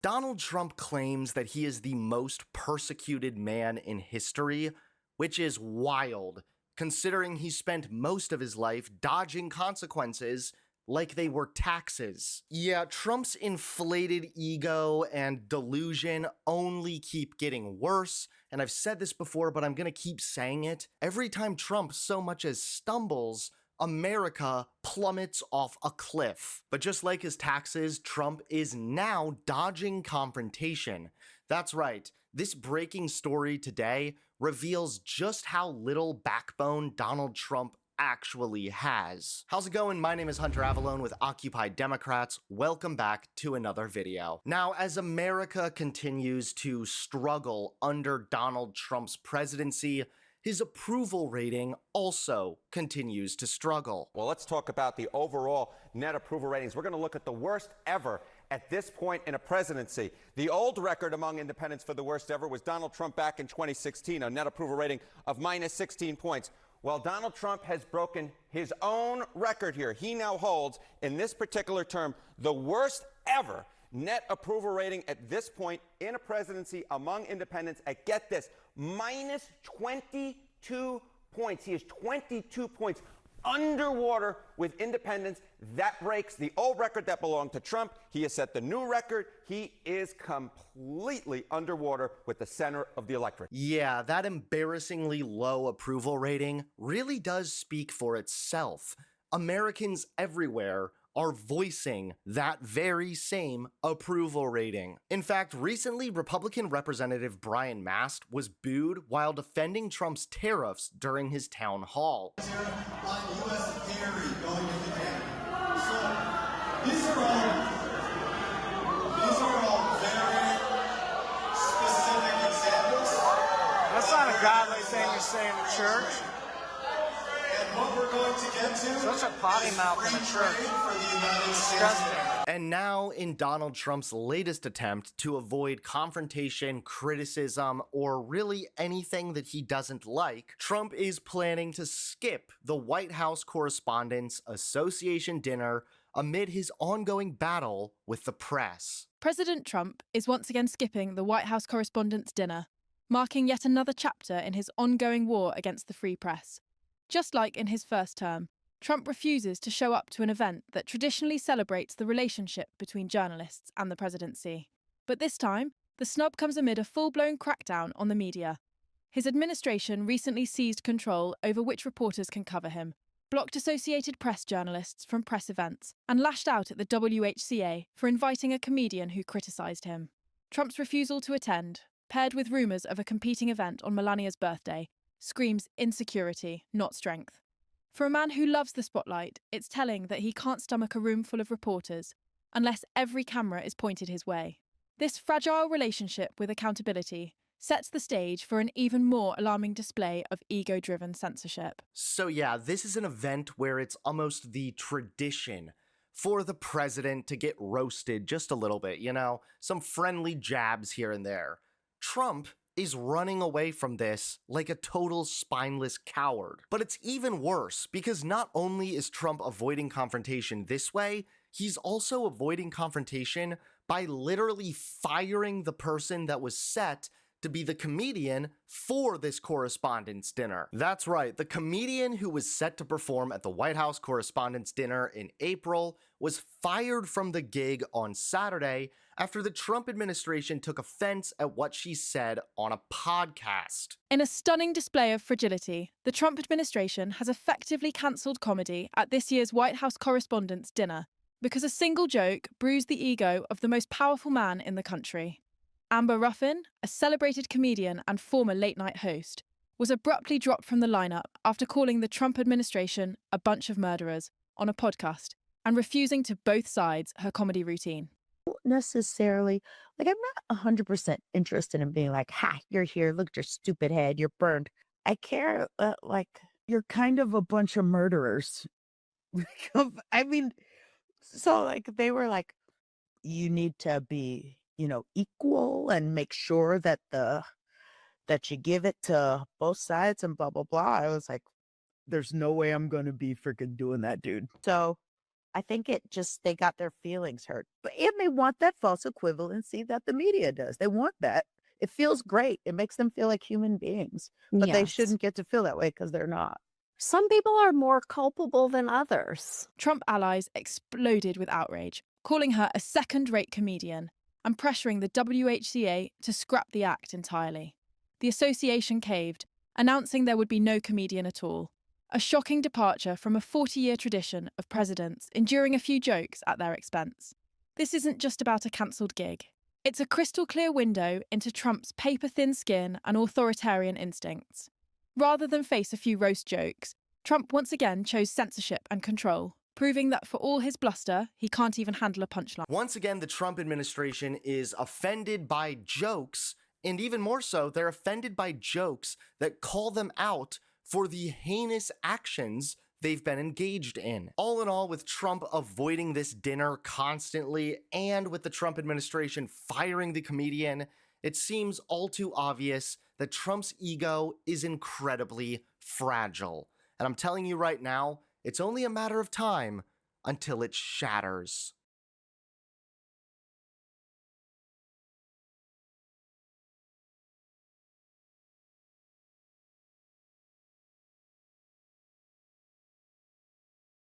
Donald Trump claims that he is the most persecuted man in history, which is wild, considering he spent most of his life dodging consequences like they were taxes. Yeah, Trump's inflated ego and delusion only keep getting worse, and I've said this before, but I'm gonna keep saying it. Every time Trump so much as stumbles, America plummets off a cliff. But just like his taxes, Trump is now dodging confrontation. That's right, this breaking story today reveals just how little backbone Donald Trump actually has. How's it going? My name is Hunter Avalone with Occupy Democrats. Welcome back to another video. Now, as America continues to struggle under Donald Trump's presidency, his approval rating also continues to struggle. Well, let's talk about the overall net approval ratings. We're going to look at the worst ever at this point in a presidency. The old record among independents for the worst ever was Donald Trump back in 2016, a net approval rating of minus 16 points. Well, Donald Trump has broken his own record here. He now holds, in this particular term, the worst ever net approval rating at this point in a presidency among independents at, get this, minus 22 points. He is 22 points underwater with independents. That breaks the old record that belonged to Trump. He has set the new record. He is completely underwater with the center of the electorate. Yeah, that embarrassingly low approval rating really does speak for itself. Americans everywhere are voicing that very same approval rating. In fact, recently, Republican Representative Brian Mast was booed while defending Trump's tariffs during his town hall. On U.S. dairy going into Canada. So these are all very specific examples. That's not a godly thing to say in a church. And what we're going to get to, Such a potty mouth in a church. for the United States. Disgusting. And now, in Donald Trump's latest attempt to avoid confrontation, criticism, or really anything that he doesn't like, Trump is planning to skip the White House Correspondents' Association dinner amid his ongoing battle with the press. President Trump is once again skipping the White House Correspondents' dinner, marking yet another chapter in his ongoing war against the free press. Just like in his first term, Trump refuses to show up to an event that traditionally celebrates the relationship between journalists and the presidency. But this time, the snub comes amid a full-blown crackdown on the media. His administration recently seized control over which reporters can cover him, blocked Associated Press journalists from press events, and lashed out at the WHCA for inviting a comedian who criticised him. Trump's refusal to attend, paired with rumours of a competing event on Melania's birthday, screams insecurity, not strength. For a man who loves the spotlight, it's telling that he can't stomach a room full of reporters unless every camera is pointed his way. This fragile relationship with accountability sets the stage for an even more alarming display of ego-driven censorship. So yeah, this is an event where it's almost the tradition for the president to get roasted just a little bit, you know, some friendly jabs here and there. Trump is running away from this like a total spineless coward. But it's even worse, because not only is Trump avoiding confrontation this way, he's also avoiding confrontation by literally firing the person that was set to be the comedian for this Correspondents' dinner. That's right, the comedian who was set to perform at the White House Correspondents' dinner in April was fired from the gig on Saturday after the Trump administration took offense at what she said on a podcast. In a stunning display of fragility, the Trump administration has effectively cancelled comedy at this year's White House Correspondents' dinner because a single joke bruised the ego of the most powerful man in the country. Amber Ruffin, a celebrated comedian and former late-night host, was abruptly dropped from the lineup after calling the Trump administration a bunch of murderers on a podcast and refusing to both sides her comedy routine. Necessarily, like, I'm not 100% interested in being like, ha, you're here, look at your stupid head, you're burned. I care, like, you're kind of a bunch of murderers. I mean, so, like, they were like, you need to be, equal and make sure that that you give it to both sides and blah, blah, blah. I was like, there's no way I'm going to be freaking doing that, dude. So I think they got their feelings hurt. And they want that false equivalency that the media does. They want that. It feels great. It makes them feel like human beings, but they Yes. shouldn't get to feel that way because they're not. Some people are more culpable than others. Trump allies exploded with outrage, calling her a second-rate comedian and pressuring the WHCA to scrap the act entirely. The association caved, announcing there would be no comedian at all. A shocking departure from a 40-year tradition of presidents enduring a few jokes at their expense. This isn't just about a cancelled gig. It's a crystal clear window into Trump's paper-thin skin and authoritarian instincts. Rather than face a few roast jokes, Trump once again chose censorship and control, proving that for all his bluster, he can't even handle a punchline. Once again, the Trump administration is offended by jokes, and even more so, they're offended by jokes that call them out for the heinous actions they've been engaged in. All in all, with Trump avoiding this dinner constantly and with the Trump administration firing the comedian, it seems all too obvious that Trump's ego is incredibly fragile. And I'm telling you right now, it's only a matter of time until it shatters.